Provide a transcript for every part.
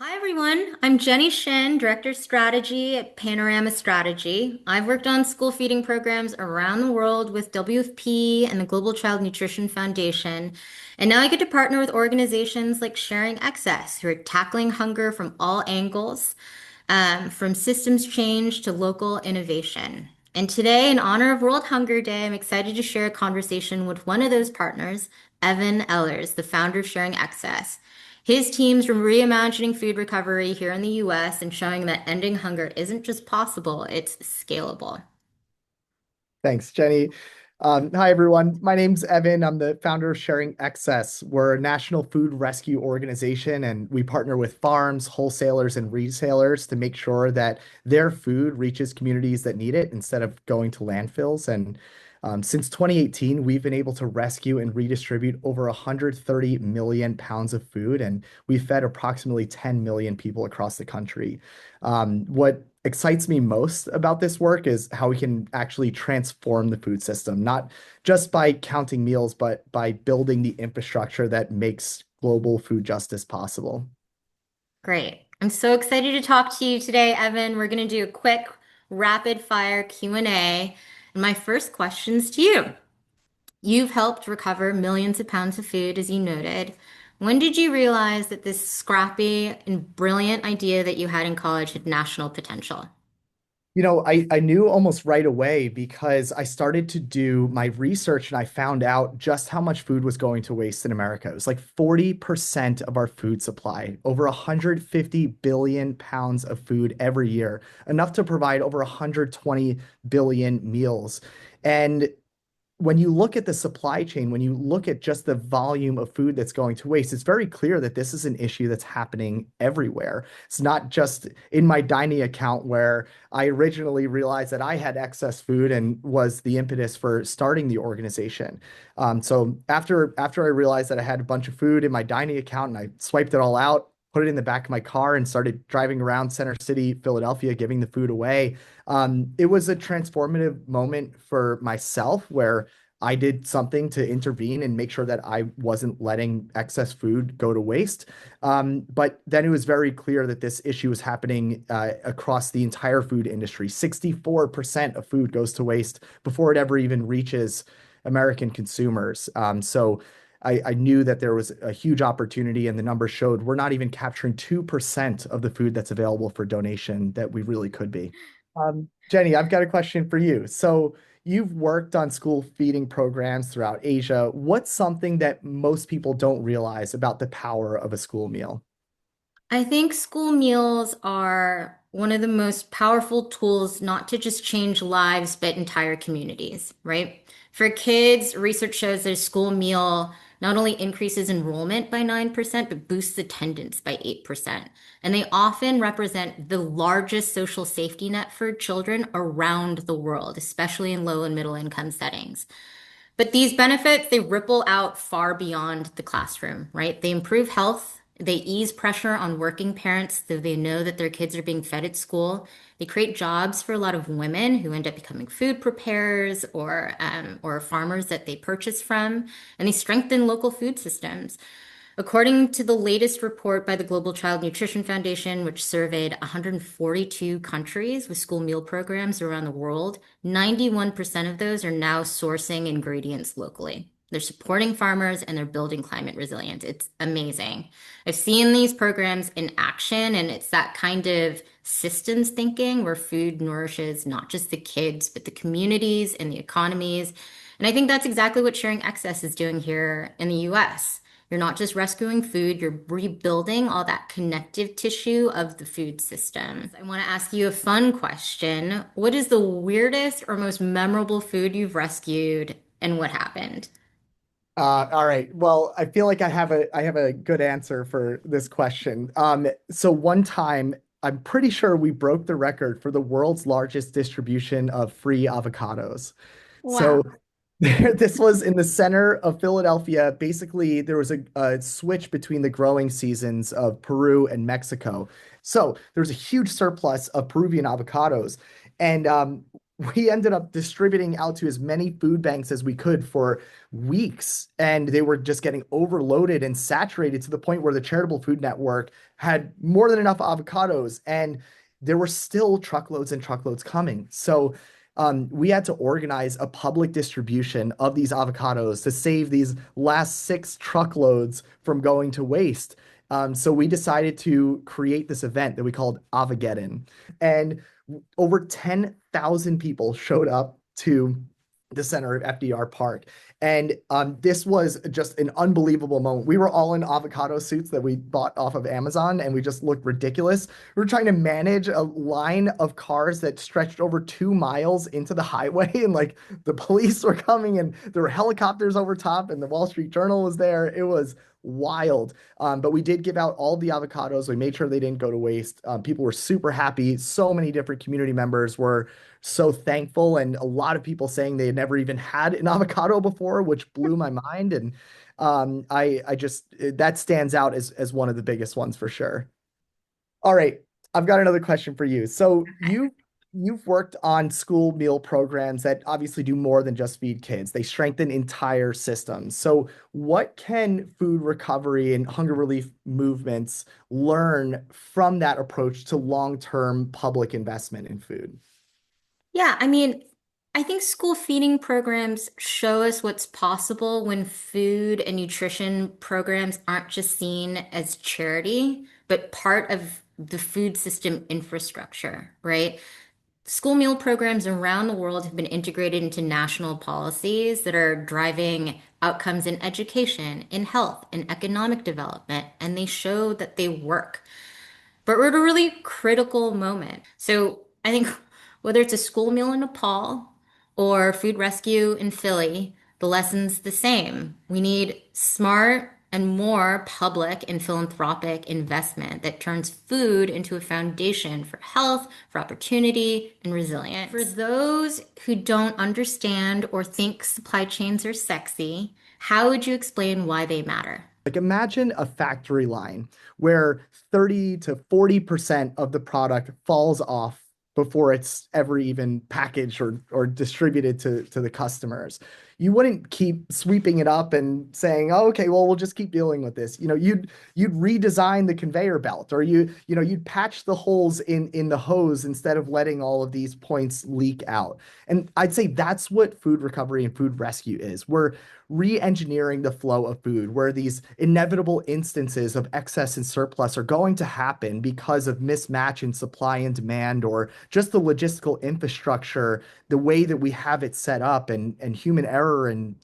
Hi, everyone. I'm Jenny Shin, Director of Strategy at Panorama Strategy. I've worked on school feeding programs around the world with WFP and the Global Child Nutrition Foundation. And now I get to partner with organizations like Sharing Excess, who are tackling hunger from all angles, from systems change to local innovation. And today, in honor of World Hunger Day, I'm excited to share a conversation with one of those partners, Evan Ehlers, the founder of Sharing Excess. His team's reimagining food recovery here in the US and showing that ending hunger isn't just possible, it's scalable. Thanks, Jenny. Hi, everyone. My name's Evan. I'm the founder of Sharing Excess. We're a national food rescue organization, and we partner with farms, wholesalers, and resellers to make sure that their food reaches communities that need it instead of going to landfills. And since 2018, we've been able to rescue and redistribute over 130 million pounds of food, and we've fed approximately 10 million people across the country. What excites me most about this work is how we can actually transform the food system, not just by counting meals, but by building the infrastructure that makes global food justice possible. Great. I'm so excited to talk to you today, Evan. We're going to do a quick rapid fire Q&A. And my first question's to you. You've helped recover millions of pounds of food, as you noted. When did you realize that this scrappy and brilliant idea that you had in college had national potential? I knew almost right away because I started to do my research and I found out just how much food was going to waste in America. It was like 40% of our food supply, over 150 billion pounds of food every year, enough to provide over 120 billion meals. And when you look at the supply chain, when you look at just the volume of food that's going to waste, it's very clear that this is an issue that's happening everywhere. It's not just in my dining account where I originally realized that I had excess food and was the impetus for starting the organization. So after I realized that I had a bunch of food in my dining account and I swiped it all out, put it in the back of my car and started driving around Center City, Philadelphia, giving the food away. It was a transformative moment for myself where I did something to intervene and make sure that I wasn't letting excess food go to waste. But then it was very clear that this issue was happening across the entire food industry. 64% of food goes to waste before it ever even reaches American consumers. So I knew that there was a huge opportunity, and the numbers showed we're not even capturing 2% of the food that's available for donation that we really could be. Jenny, I've got a question for you. So you've worked on school feeding programs throughout Asia. What's something that most people don't realize about the power of a school meal? I think school meals are one of the most powerful tools not to just change lives, but entire communities, right? For kids, research shows that a school meal not only increases enrollment by 9%, but boosts attendance by 8%. And they often represent the largest social safety net for children around the world, especially in low and middle income settings. But these benefits, they ripple out far beyond the classroom, right? They improve health. They ease pressure on working parents so they know that their kids are being fed at school. They create jobs for a lot of women who end up becoming food preparers or farmers that they purchase from, and they strengthen local food systems. According to the latest report by the Global Child Nutrition Foundation, which surveyed 142 countries with school meal programs around the world, 91% of those are now sourcing ingredients locally. They're supporting farmers and they're building climate resilience. It's amazing. I've seen these programs in action, and it's that kind of systems thinking where food nourishes not just the kids, but the communities and the economies. And I think that's exactly what Sharing Excess is doing here in the US. You're not just rescuing food, you're rebuilding all that connective tissue of the food system. I want to ask you a fun question. What is the weirdest or most memorable food you've rescued, and what happened? All right. Well, I feel like I have a good answer for this question. So one time, I'm pretty sure we broke the record for the world's largest distribution of free avocados. So Wow. this was in the center of Philadelphia. Basically, there was a switch between the growing seasons of Peru and Mexico. So there was a huge surplus of Peruvian avocados. And we ended up distributing out to as many food banks as we could for weeks. And they were just getting overloaded and saturated to the point where the Charitable Food Network had more than enough avocados. And there were still truckloads and truckloads coming. So we had to organize a public distribution of these avocados to save these last 6 truckloads from going to waste. So we decided to create this event that we called Avogeddon. And over 10,000 people showed up to the center of FDR Park. And this was just an unbelievable moment. We were all in avocado suits that we bought off of Amazon, and we just looked ridiculous. We were trying to manage a line of cars that stretched over 2 miles into the highway, and like the police were coming, and there were helicopters over top, and the Wall Street Journal was there. It was wild. But we did give out all the avocados. We made sure they didn't go to waste. People were super happy. So many different community members were so thankful, and a lot of people saying they had never even had an avocado before, which blew my mind. And I just that stands out as one of the biggest ones for sure. All right, I've got another question for you. So you've worked on school meal programs that obviously do more than just feed kids. They strengthen entire systems. So what can food recovery and hunger relief movements learn from that approach to long-term public investment in food? Yeah, I mean, I think school feeding programs show us what's possible when food and nutrition programs aren't just seen as charity, but part of the food system infrastructure, right? School meal programs around the world have been integrated into national policies that are driving outcomes in education, in health, in economic development, and they show that they work. But we're at a really critical moment. So I think whether it's a school meal in Nepal or food rescue in Philly, the lesson's the same. We need smart and more public and philanthropic investment that turns food into a foundation for health, for opportunity, and resilience. For those who don't understand or think supply chains are sexy, how would you explain why they matter? Like imagine a factory line where 30 to 40% of the product falls off before it's ever even packaged or distributed to the customers. You wouldn't keep sweeping it up and saying, "Oh, okay, well, we'll just keep dealing with this." You'd redesign the conveyor belt, or you'd patch the holes in the hose instead of letting all of these points leak out. And I'd say that's what food recovery and food rescue is. We're re-engineering the flow of food where these inevitable instances of excess and surplus are going to happen because of mismatch in supply and demand, or just the logistical infrastructure, the way that we have it set up, and human error, and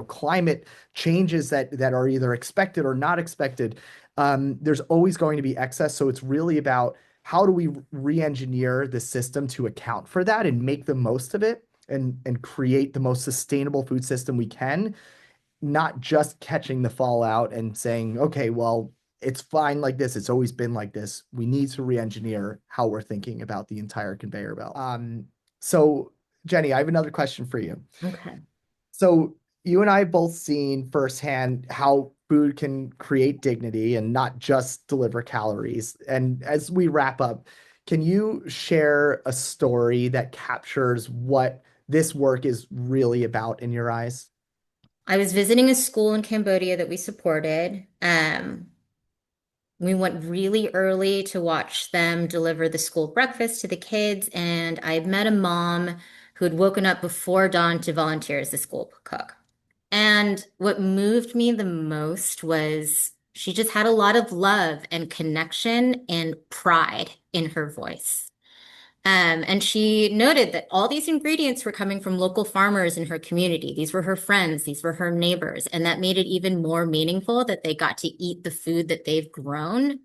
climate changes that are either expected or not expected. There's always going to be excess, so it's really about how do we re-engineer the system to account for that and make the most of it, and create the most sustainable food system we can, not just catching the fallout and saying, okay, well, it's fine like this. It's always been like this. We need to re-engineer how we're thinking about the entire conveyor belt. So Jenny, I have another question for you. Okay. So you and I have both seen firsthand how food can create dignity and not just deliver calories. And as we wrap up, can you share a story that captures what this work is really about in your eyes? I was visiting a school in Cambodia that we supported. We went really early to watch them deliver the school breakfast to the kids, and I met a mom who had woken up before dawn to volunteer as the school cook. And what moved me the most was she just had a lot of love and connection and pride in her voice. And she noted that all these ingredients were coming from local farmers in her community. These were her friends, these were her neighbors. And that made it even more meaningful that they got to eat the food that they've grown.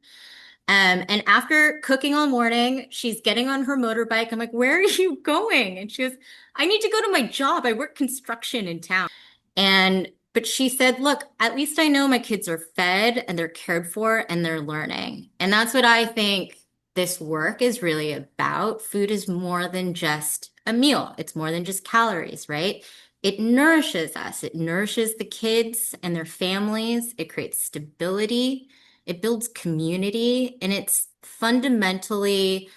And after cooking all morning, she's getting on her motorbike. I'm like, where are you going? And she goes, I need to go to my job. I work construction in town. But she said, look, at least I know my kids are fed and they're cared for and they're learning. And that's what I think this work is really about. Food is more than just a meal. It's more than just calories, right? It nourishes us. It nourishes the kids and their families. It creates stability. It builds community. And it's fundamentally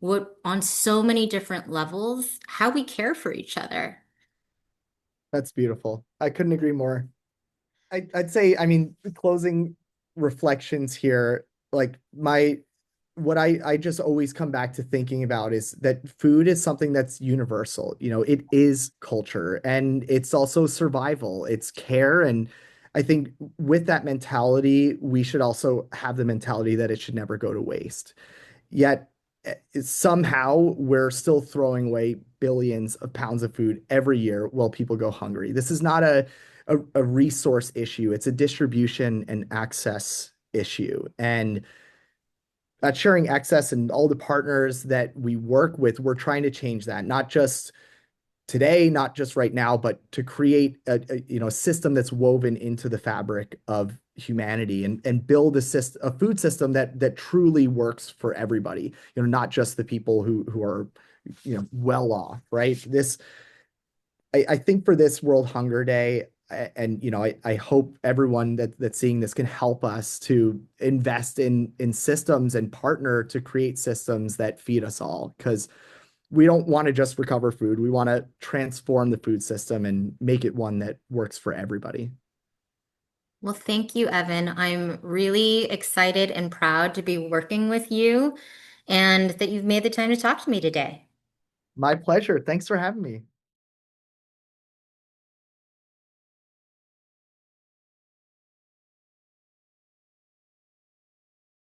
what on so many different levels, how we care for each other. That's beautiful. I couldn't agree more. I'd say, I mean, closing reflections here, like what I just always come back to thinking about is that food is something that's universal. You know, it is culture and it's also survival, it's care. And I think with that mentality, we should also have the mentality that it should never go to waste. Yet somehow we're still throwing away billions of pounds of food every year while people go hungry. This is not a resource issue, it's a distribution and access issue. And at sharing access and all the partners that we work with, we're trying to change that, not just today, not just right now, but to create a system that's woven into the fabric of humanity and build a food system that truly works for everybody, not just the people who are, well off, right? I think for this World Hunger Day, and I hope everyone that's seeing this can help us to invest in systems and partner to create systems that feed us all, because we don't want to just recover food. We want to transform the food system and make it one that works for everybody. Well, thank you, Evan. I'm really excited and proud to be working with you and that you've made the time to talk to me today. My pleasure. Thanks for having me.